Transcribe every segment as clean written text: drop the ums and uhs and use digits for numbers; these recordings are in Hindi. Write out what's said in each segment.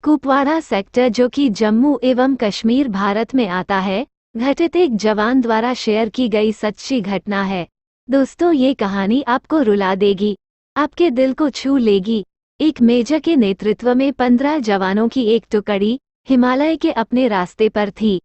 कुपवाड़ा सेक्टर जो कि जम्मू एवं कश्मीर भारत में आता है, घटित एक जवान द्वारा शेयर की गई सच्ची घटना है। दोस्तों, ये कहानी आपको रुला देगी, आपके दिल को छू लेगी। एक मेजर के नेतृत्व में 15 जवानों की एक टुकड़ी हिमालय के अपने रास्ते पर थी।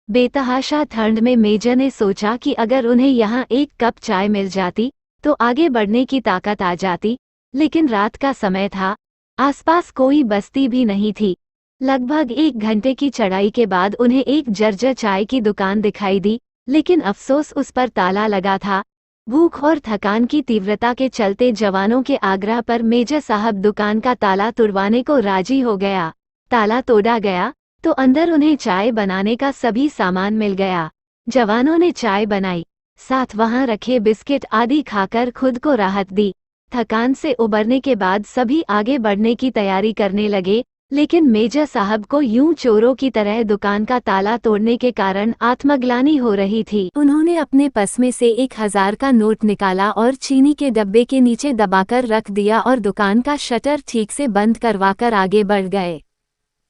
बेतहाशा ठंड में मेजर ने सोचा कि अगर उन्हें यहाँ एक कप चाय मिल जाती तो आगे बढ़ने की ताकत आ जाती, लेकिन रात का समय था, आसपास कोई बस्ती भी नहीं थी। लगभग 1 घंटे की चढ़ाई के बाद उन्हें एक जर्जर चाय की दुकान दिखाई दी, लेकिन अफसोस उस पर ताला लगा था। भूख और थकान की तीव्रता के चलते जवानों के आग्रह पर मेजर साहब दुकान का ताला तुड़वाने को राजी हो गया। ताला तोड़ा गया तो अंदर उन्हें चाय बनाने का सभी सामान मिल गया। जवानों ने चाय बनाई, साथ वहां रखे बिस्किट आदि खाकर खुद को राहत दी। थकान से उबरने के बाद सभी आगे बढ़ने की तैयारी करने लगे, लेकिन मेजर साहब को यूं चोरों की तरह दुकान का ताला तोड़ने के कारण आत्मग्लानि हो रही थी। उन्होंने अपने पर्स में से 1000 का नोट निकाला और चीनी के डब्बे के नीचे दबाकर रख दिया और दुकान का शटर ठीक से बंद करवाकर आगे बढ़ गए।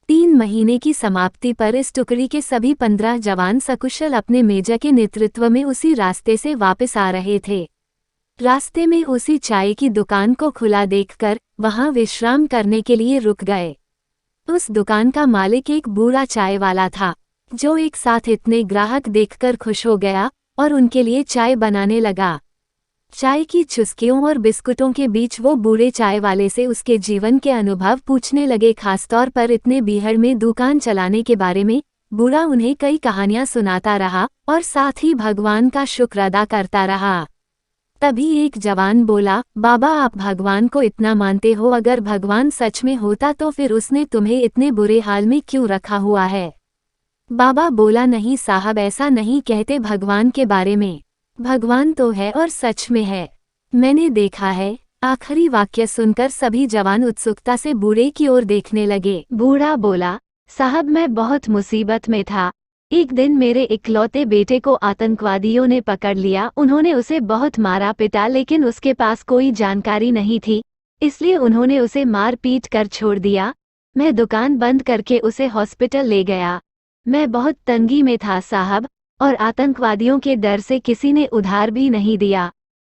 3 महीने की समाप्ति पर इस टुकड़ी के सभी 15 जवान सकुशल अपने मेजर के नेतृत्व में उसी रास्ते से वापस आ रहे थे। रास्ते में उसी चाय की दुकान को खुला देखकर वहां विश्राम करने के लिए रुक गए। उस दुकान का मालिक एक बूढ़ा चाय वाला था, जो एक साथ इतने ग्राहक देखकर खुश हो गया और उनके लिए चाय बनाने लगा। चाय की चुस्कियों और बिस्कुटों के बीच वो बूढ़े चाय वाले से उसके जीवन के अनुभव पूछने लगे, खासतौर पर इतने बीहड़ में दुकान चलाने के बारे में। बूढ़ा उन्हें कई कहानियां सुनाता रहा और साथ ही भगवान का शुक्र अदा करता रहा। तभी एक जवान बोला, बाबा आप भगवान को इतना मानते हो, अगर भगवान सच में होता तो फिर उसने तुम्हें इतने बुरे हाल में क्यों रखा हुआ है? बाबा बोला, नहीं साहब, ऐसा नहीं कहते भगवान के बारे में। भगवान तो है और सच में है, मैंने देखा है। आखिरी वाक्य सुनकर सभी जवान उत्सुकता से बूढ़े की ओर देखने लगे। बूढ़ा बोला, साहब मैं बहुत मुसीबत में था। एक दिन मेरे इकलौते बेटे को आतंकवादियों ने पकड़ लिया। उन्होंने उसे बहुत मारा पिटा, लेकिन उसके पास कोई जानकारी नहीं थी, इसलिए उन्होंने उसे मार पीट कर छोड़ दिया। मैं दुकान बंद करके उसे हॉस्पिटल ले गया। मैं बहुत तंगी में था साहब, और आतंकवादियों के डर से किसी ने उधार भी नहीं दिया।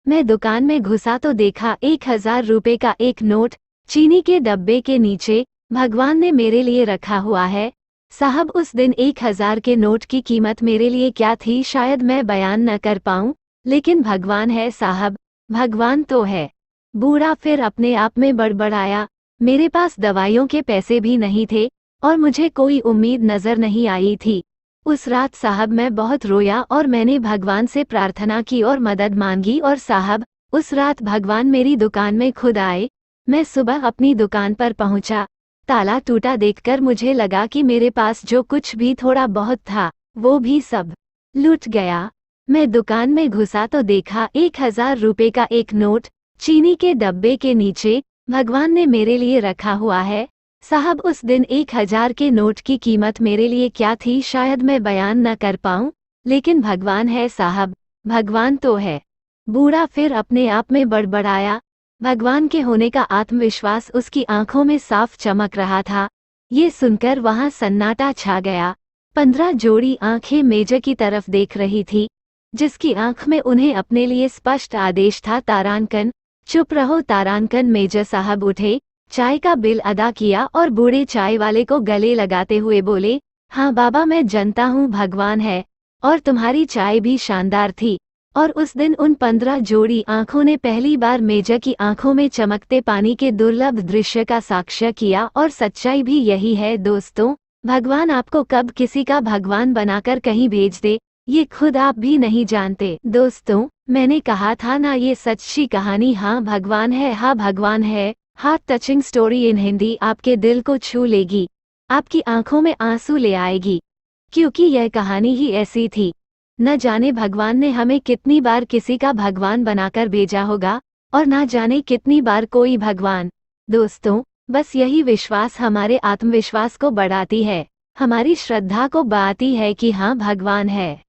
मैं दुकान में घुसा तो देखा 1000 रुपए का एक नोट चीनी के डब्बे के नीचे भगवान ने मेरे लिए रखा हुआ है। साहब उस दिन 1000 के नोट की कीमत मेरे लिए क्या थी शायद मैं बयान न कर पाऊं, लेकिन भगवान है साहब, भगवान तो है। बूढ़ा फिर अपने आप में बड़बड़ाया, मेरे पास दवाइयों के पैसे भी नहीं थे और मुझे कोई उम्मीद नजर नहीं आई थी। उस रात साहब मैं बहुत रोया और मैंने भगवान से प्रार्थना की और मदद मांगी, और साहब उस रात भगवान मेरी दुकान में खुद आए। मैं सुबह अपनी दुकान पर पहुंचा, ताला टूटा देखकर मुझे लगा कि मेरे पास जो कुछ भी थोड़ा बहुत था वो भी सब लूट गया। मैं दुकान में घुसा तो देखा 1000 रुपए का एक नोट चीनी के डब्बे के नीचे भगवान ने मेरे लिए रखा हुआ है। साहब उस दिन 1000 के नोट की कीमत मेरे लिए क्या थी शायद मैं बयान न कर पाऊं, लेकिन भगवान है साहब, भगवान तो है। बूढ़ा फिर अपने आप में बड़बड़ाया। भगवान के होने का आत्मविश्वास उसकी आंखों में साफ चमक रहा था। ये सुनकर वहां सन्नाटा छा गया। 15 जोड़ी आंखें मेजर की तरफ देख रही थी, जिसकी आंख में उन्हें अपने लिए स्पष्ट आदेश था, तारांकन, चुप रहो तारांकन। मेजर साहब उठे, चाय का बिल अदा किया और बूढ़े चाय वाले को गले लगाते हुए बोले, हाँ बाबा मैं जानता हूँ भगवान है, और तुम्हारी चाय भी शानदार थी। और उस दिन उन 15 जोड़ी आंखों ने पहली बार मेजर की आंखों में चमकते पानी के दुर्लभ दृश्य का साक्ष्य किया, और सच्चाई भी यही है दोस्तों। भगवान आपको कब किसी का भगवान बनाकर कहीं भेज दे, ये खुद आप भी नहीं जानते। दोस्तों, मैंने कहा था ना, ये सच्ची कहानी हाँ भगवान है, हाँ भगवान है। Heart touching story in Hindi आपके दिल को छू लेगी, आपकी आंखों में आंसू ले आएगी, क्योंकि यह कहानी ही ऐसी थी। न जाने भगवान ने हमें कितनी बार किसी का भगवान बनाकर भेजा होगा, और न जाने कितनी बार कोई भगवान। दोस्तों, बस यही विश्वास हमारे आत्मविश्वास को बढ़ाती है, हमारी श्रद्धा को बढ़ाती है कि हाँ भगवान है।